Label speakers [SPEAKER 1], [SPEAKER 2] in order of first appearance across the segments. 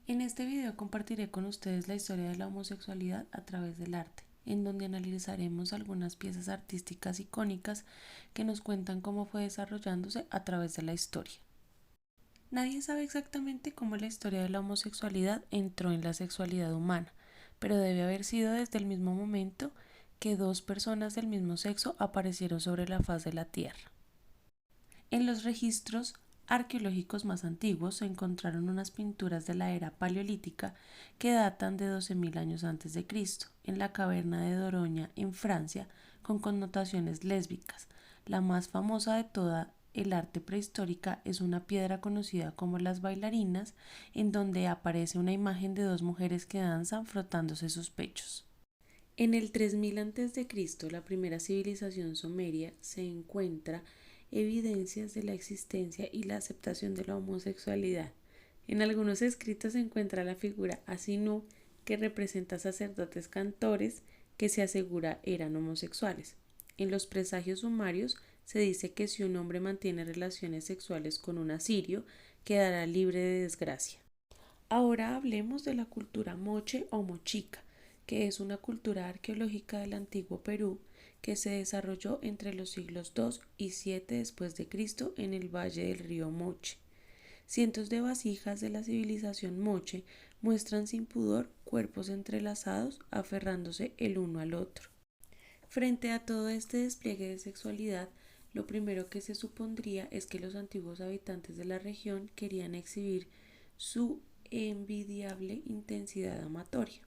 [SPEAKER 1] En este video compartiré con ustedes la historia de la homosexualidad a través del arte, en donde analizaremos algunas piezas artísticas icónicas que nos cuentan cómo fue desarrollándose a través de la historia. Nadie sabe exactamente cómo la historia de la homosexualidad entró en la sexualidad humana, pero debe haber sido desde el mismo momento que dos personas del mismo sexo aparecieron sobre la faz de la Tierra. En los registros arqueológicos más antiguos se encontraron unas pinturas de la era paleolítica que datan de 12.000 años antes de Cristo, en la caverna de Doroña, en Francia, con connotaciones lésbicas. La más famosa de toda el arte prehistórica es una piedra conocida como las bailarinas, en donde aparece una imagen de dos mujeres que danzan frotándose sus pechos. En el 3000 a.C., la primera civilización sumeria, se encuentra evidencias de la existencia y la aceptación de la homosexualidad. En algunos escritos se encuentra la figura Asinu, que representa sacerdotes cantores que se asegura eran homosexuales. En los presagios sumarios se dice que si un hombre mantiene relaciones sexuales con un asirio, quedará libre de desgracia. Ahora hablemos de la cultura moche o mochica, que es una cultura arqueológica del antiguo Perú que se desarrolló entre los siglos II y VII después de Cristo en el valle del río Moche. Cientos de vasijas de la civilización moche muestran sin pudor cuerpos entrelazados aferrándose el uno al otro. Frente a todo este despliegue de sexualidad, lo primero que se supondría es que los antiguos habitantes de la región querían exhibir su envidiable intensidad amatoria.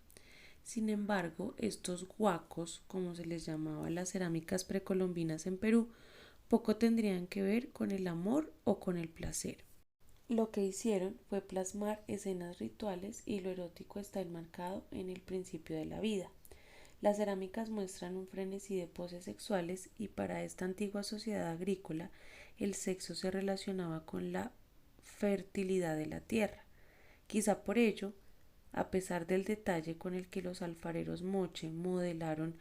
[SPEAKER 1] Sin embargo, estos huacos, como se les llamaba a las cerámicas precolombinas en Perú, poco tendrían que ver con el amor o con el placer. Lo que hicieron fue plasmar escenas rituales y lo erótico está enmarcado en el principio de la vida. Las cerámicas muestran un frenesí de poses sexuales y para esta antigua sociedad agrícola el sexo se relacionaba con la fertilidad de la tierra. Quizá por ello, a pesar del detalle con el que los alfareros moche modelaron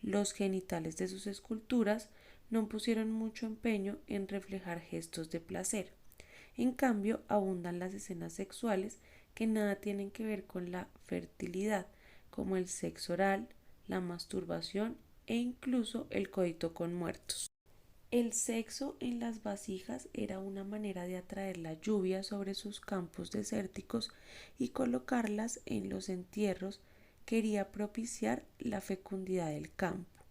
[SPEAKER 1] los genitales de sus esculturas, no pusieron mucho empeño en reflejar gestos de placer. En cambio, abundan las escenas sexuales que nada tienen que ver con la fertilidad, como el sexo oral, la masturbación e incluso el coito con muertos. El sexo en las vasijas era una manera de atraer la lluvia sobre sus campos desérticos y colocarlas en los entierros quería propiciar la fecundidad del campo.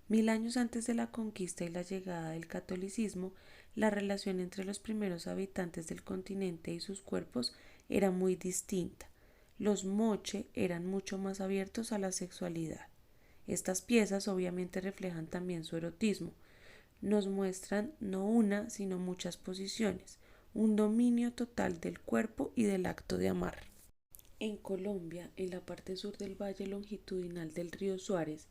[SPEAKER 1] 1000 años antes de la conquista y la llegada del catolicismo, la relación entre los primeros habitantes del continente y sus cuerpos era muy distinta. Los moche eran mucho más abiertos a la sexualidad. Estas piezas obviamente reflejan también su erotismo. Nos muestran no una, sino muchas posiciones, un dominio total del cuerpo y del acto de amar. En Colombia, en la parte sur del valle longitudinal del río Suárez,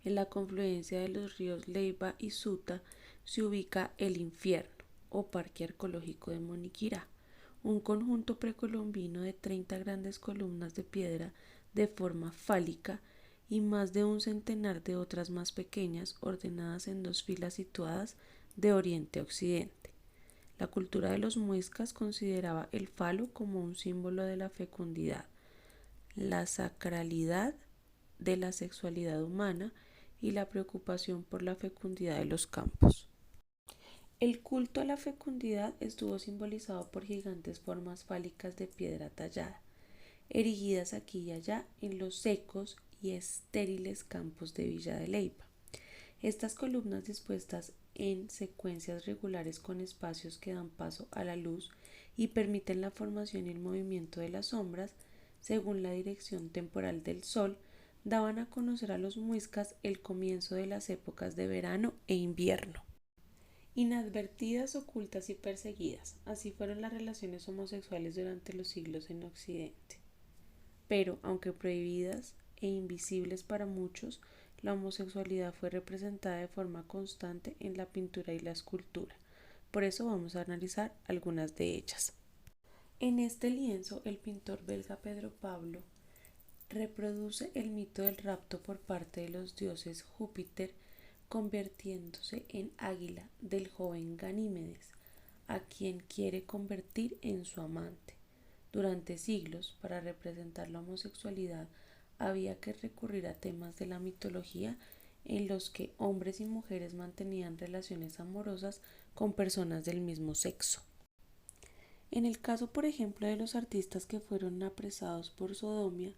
[SPEAKER 1] en la confluencia de los ríos Leiva y Suta, se ubica el Infierno, o Parque Arqueológico de Moniquirá, un conjunto precolombino de 30 grandes columnas de piedra de forma fálica y más de un centenar de otras más pequeñas ordenadas en dos filas situadas de oriente a occidente. La cultura de los muiscas consideraba el falo como un símbolo de la fecundidad, la sacralidad de la sexualidad humana y la preocupación por la fecundidad de los campos. El culto a la fecundidad estuvo simbolizado por gigantes formas fálicas de piedra tallada, erigidas aquí y allá en los secos y estériles campos de Villa de Leyva. Estas columnas dispuestas en secuencias regulares con espacios que dan paso a la luz y permiten la formación y el movimiento de las sombras según la dirección temporal del sol, daban a conocer a los muiscas el comienzo de las épocas de verano e invierno. Inadvertidas, ocultas y perseguidas, así fueron las relaciones homosexuales durante los siglos en Occidente. Pero, aunque prohibidas e invisibles para muchos, la homosexualidad fue representada de forma constante en la pintura y la escultura. Por eso vamos a analizar algunas de ellas. En este lienzo, el pintor belga Pedro Pablo reproduce el mito del rapto por parte de los dioses Júpiter convirtiéndose en águila del joven Ganímedes, a quien quiere convertir en su amante. Durante siglos, para representar la homosexualidad, había que recurrir a temas de la mitología en los que hombres y mujeres mantenían relaciones amorosas con personas del mismo sexo. En el caso, por ejemplo, de los artistas que fueron apresados por sodomía,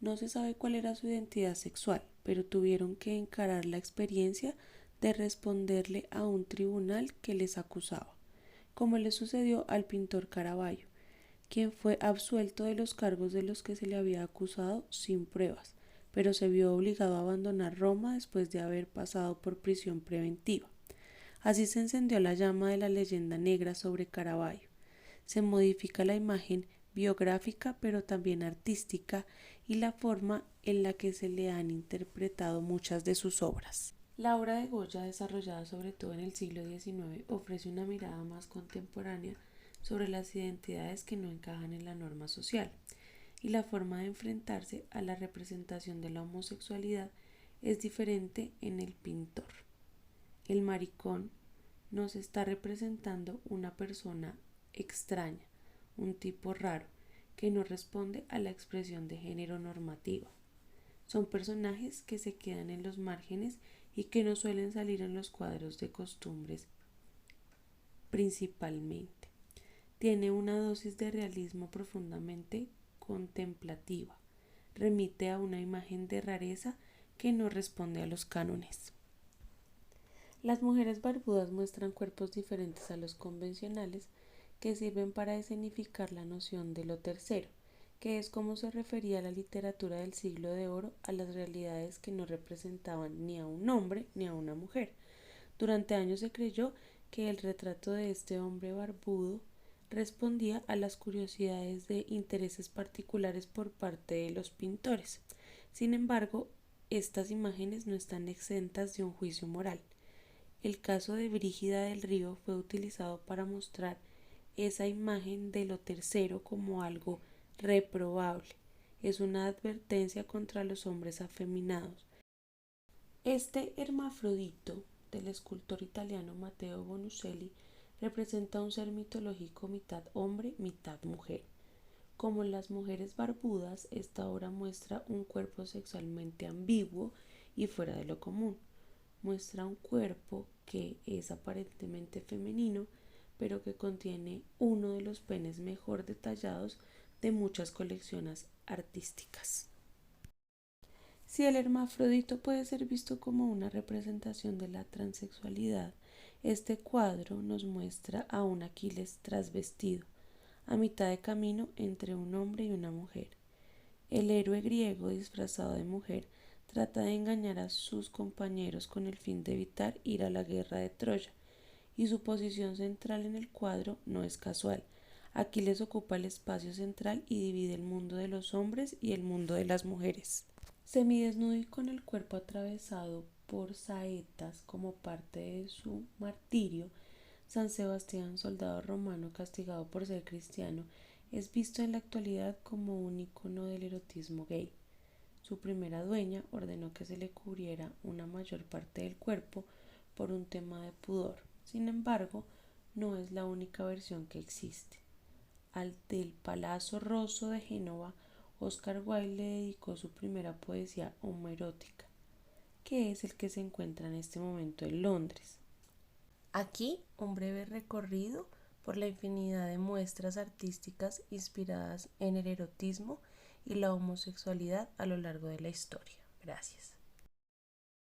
[SPEAKER 1] no se sabe cuál era su identidad sexual, pero tuvieron que encarar la experiencia de responderle a un tribunal que les acusaba, como le sucedió al pintor Caravaggio, quien fue absuelto de los cargos de los que se le había acusado sin pruebas, pero se vio obligado a abandonar Roma después de haber pasado por prisión preventiva. Así se encendió la llama de la leyenda negra sobre Caravaggio. Se modifica la imagen biográfica pero también artística y la forma en la que se le han interpretado muchas de sus obras. La obra de Goya, desarrollada sobre todo en el siglo XIX, ofrece una mirada más contemporánea sobre las identidades que no encajan en la norma social, y la forma de enfrentarse a la representación de la homosexualidad es diferente en el pintor. El maricón nos está representando una persona extraña, un tipo raro, que no responde a la expresión de género normativa. Son personajes que se quedan en los márgenes y que no suelen salir en los cuadros de costumbres principalmente. Tiene una dosis de realismo profundamente contemplativa. Remite a una imagen de rareza que no responde a los cánones. Las mujeres barbudas muestran cuerpos diferentes a los convencionales que sirven para escenificar la noción de lo tercero, que es como se refería la literatura del siglo de oro a las realidades que no representaban ni a un hombre ni a una mujer. Durante años se creyó que el retrato de este hombre barbudo respondía a las curiosidades de intereses particulares por parte de los pintores. Sin embargo, estas imágenes no están exentas de un juicio moral. El caso de Brígida del Río fue utilizado para mostrar esa imagen de lo tercero como algo reprobable. Es una advertencia contra los hombres afeminados. Este hermafrodito del escultor italiano Matteo Bonuccelli representa un ser mitológico mitad hombre, mitad mujer. Como las mujeres barbudas, esta obra muestra un cuerpo sexualmente ambiguo y fuera de lo común. Muestra un cuerpo que es aparentemente femenino, pero que contiene uno de los penes mejor detallados de muchas colecciones artísticas. Si el hermafrodito puede ser visto como una representación de la transexualidad, este cuadro nos muestra a un Aquiles trasvestido, a mitad de camino entre un hombre y una mujer. El héroe griego disfrazado de mujer trata de engañar a sus compañeros con el fin de evitar ir a la guerra de Troya, y su posición central en el cuadro no es casual. Aquiles ocupa el espacio central y divide el mundo de los hombres y el mundo de las mujeres. Semidesnudo y con el cuerpo atravesado por saetas como parte de su martirio, San Sebastián, soldado romano castigado por ser cristiano, es visto en la actualidad como un icono del erotismo gay. Su primera dueña ordenó que se le cubriera una mayor parte del cuerpo por un tema de pudor. Sin embargo, no es la única versión que existe. Al del Palazzo Rosso de Génova, Oscar Wilde le dedicó su primera poesía homoerótica, que es el que se encuentra en este momento en Londres. Aquí un breve recorrido por la infinidad de muestras artísticas inspiradas en el erotismo y la homosexualidad a lo largo de la historia. Gracias.